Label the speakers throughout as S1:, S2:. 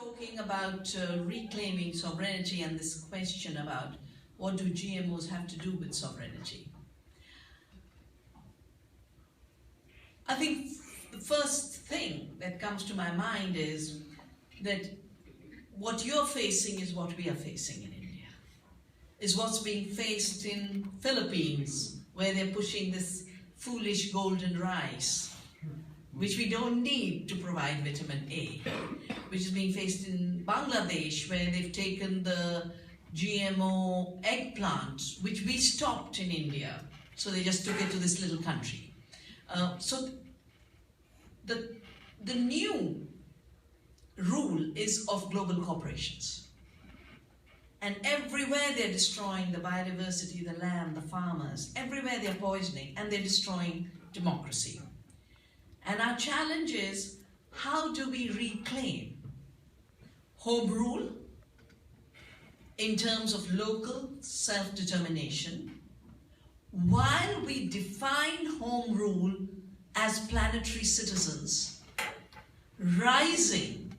S1: Talking about reclaiming sovereignty and this question about what do GMOs have to do with sovereignty. I think the first thing that comes to my mind is that what you're facing is what we are facing in India, is what's being faced in Philippines, where they're pushing this foolish golden rice, which we don't need to provide vitamin A, which is being faced in Bangladesh, where they've taken the GMO eggplant, which we stopped in India, so they just took it to this little country. So the new rule is of global corporations. And everywhere they're destroying the biodiversity, the land, the farmers, everywhere they're poisoning and they're destroying democracy. And our challenge is, how do we reclaim home rule in terms of local self-determination, while we define home rule as planetary citizens, rising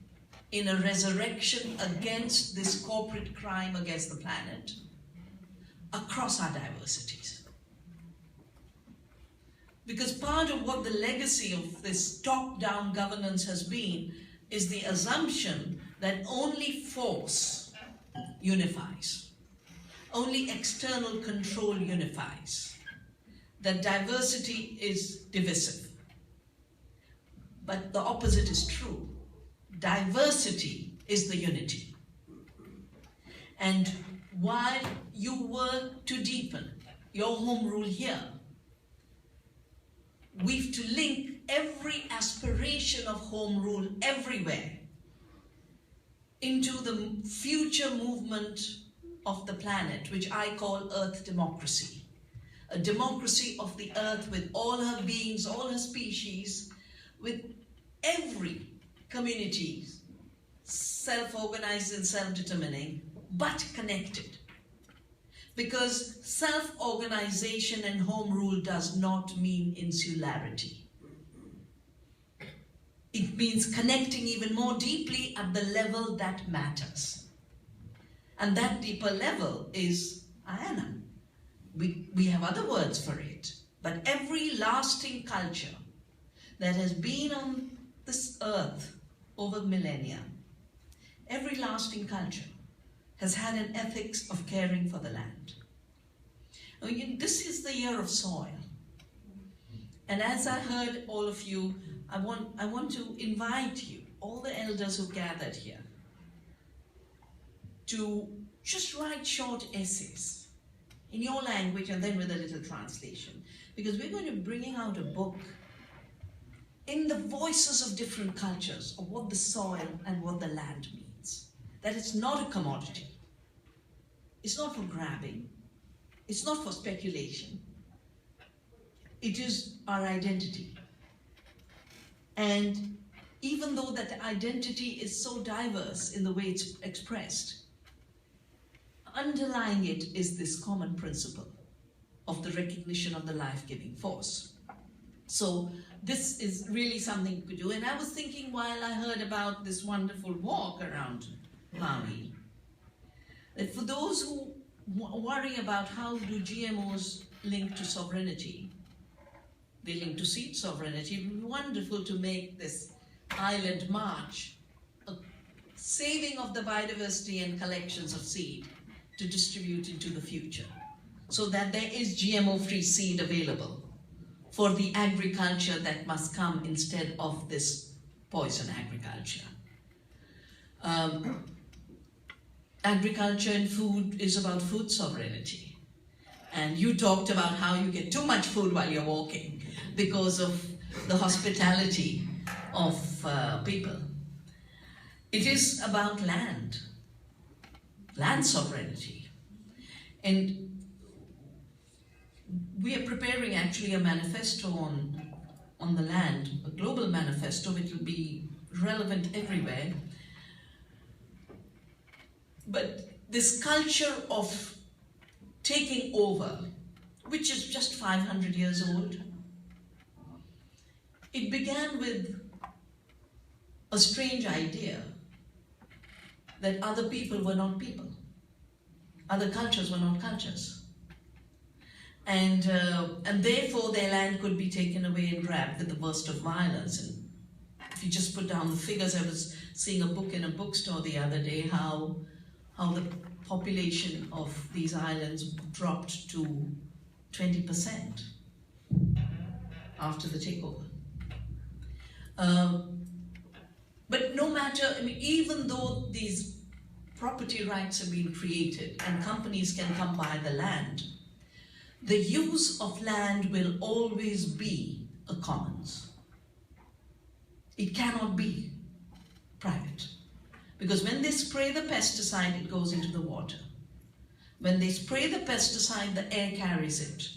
S1: in a resurrection against this corporate crime against the planet across our diversities. Because part of what the legacy of this top-down governance has been is the assumption that only force unifies, only external control unifies, that diversity is divisive. But the opposite is true. Diversity is the unity. And while you work to deepen your home rule here, we've to link every aspiration of home rule everywhere into the future movement of the planet, which I call Earth democracy. A democracy of the Earth with all her beings, all her species, with every community self-organized and self-determining, but connected. Because self-organization and home rule does not mean insularity. It means connecting even more deeply at the level that matters. And that deeper level is ayana. We have other words for it, but every lasting culture that has been on this earth over millennia, every lasting culture has had an ethics of caring for the land. I mean, this is the year of soil. And as I heard all of you, I want to invite you, all the elders who gathered here, to just write short essays in your language and then with a little translation. Because we're going to be bringing out a book in the voices of different cultures of what the soil and what the land means. That it's not a commodity. It's not for grabbing. It's not for speculation. It is our identity. And even though that identity is so diverse in the way it's expressed, underlying it is this common principle of the recognition of the life-giving force. So this is really something we could do. And I was thinking while I heard about this wonderful walk around Maui, that for those who worry about how do GMOs link to sovereignty, they link to seed sovereignty, it would be wonderful to make this island march a saving of the biodiversity and collections of seed to distribute into the future, so that there is GMO-free seed available for the agriculture that must come instead of this poison agriculture. Agriculture and food is about food sovereignty. And you talked about how you get too much food while you're walking because of the hospitality of people. It is about land sovereignty. And we are preparing actually a manifesto on the land, a global manifesto which will be relevant everywhere. But this culture of taking over, which is just 500 years old, it began with a strange idea that other people were not people. Other cultures were not cultures. And therefore their land could be taken away and grabbed with the worst of violence. And if you just put down the figures, I was seeing a book in a bookstore the other day, how the population of these islands dropped to 20% after the takeover. But no matter, I mean, even though these property rights have been created and companies can come by the land, the use of land will always be a commons. It cannot be private. Because when they spray the pesticide, it goes into the water. When they spray the pesticide, the air carries it.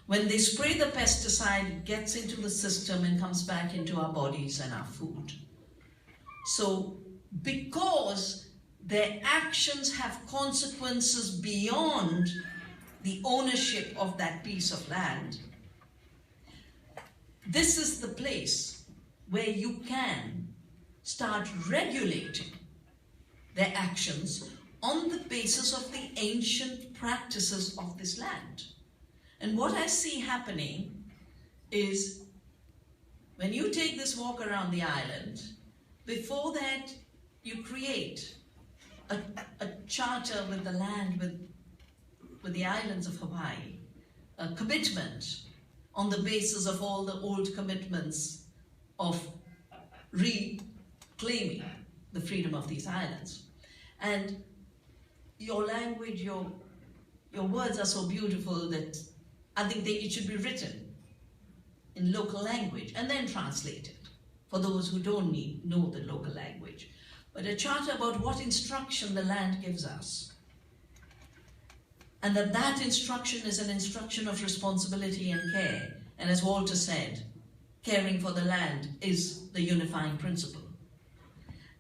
S1: When they spray the pesticide, it gets into the system and comes back into our bodies and our food. So, because their actions have consequences beyond the ownership of that piece of land, this is the place where you can start regulating their actions on the basis of the ancient practices of this land. And what I see happening is, when you take this walk around the island, before that you create a charter with the land, with the islands of Hawaii, a commitment on the basis of all the old commitments of reclaiming the freedom of these islands. And your language, your words are so beautiful that I think it should be written in local language and then translated for those who don't know the local language. But a charter about what instruction the land gives us. And that instruction is an instruction of responsibility and care. And as Walter said, caring for the land is the unifying principle.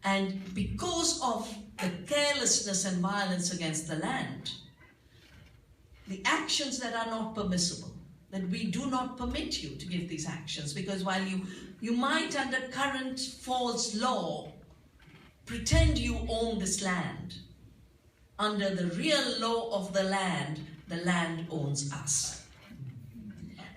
S1: And because of the carelessness and violence against the land, the actions that are not permissible, that we do not permit you to give these actions, because while you might, under current false law, pretend you own this land, under the real law of the land owns us.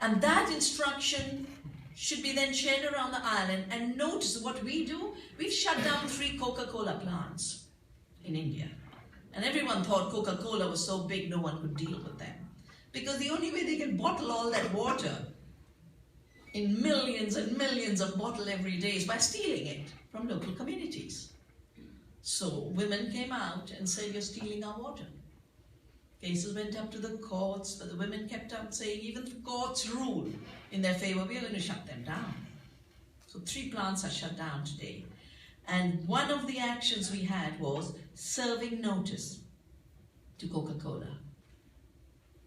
S1: And that instruction should be then shared around the island. And notice what we do. We've shut down 3 Coca-Cola plants in India. And everyone thought Coca-Cola was so big no one could deal with them. Because the only way they can bottle all that water in millions and millions of bottles every day is by stealing it from local communities. So women came out and said, you're stealing our water. Cases went up to the courts, but the women kept on saying, even the courts rule in their favor, we are going to shut them down. So 3 plants are shut down today. And one of the actions we had was serving notice to Coca-Cola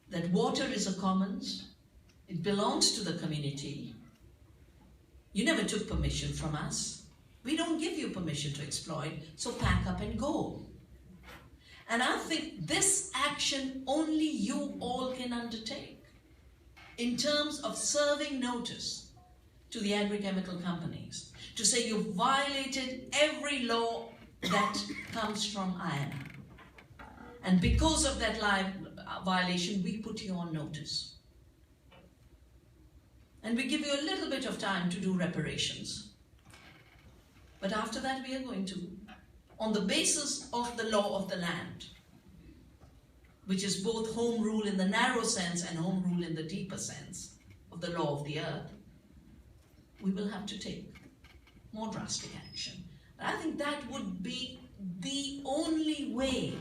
S1: that water is a commons, it belongs to the community. You never took permission from us. We don't give you permission to exploit, so pack up and go. And I think this action only you all can undertake in terms of serving notice to the agrochemical companies to say you've violated every law that comes from INA. And because of that violation, we put you on notice. And we give you a little bit of time to do reparations. But after that, we are going to, on the basis of the law of the land, which is both home rule in the narrow sense and home rule in the deeper sense of the law of the earth, we will have to take more drastic action. But I think that would be the only way.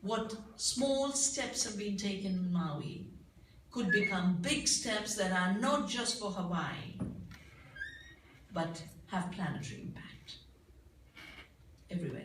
S1: What small steps have been taken in Maui could become big steps that are not just for Hawaii, but have planetary impact everywhere.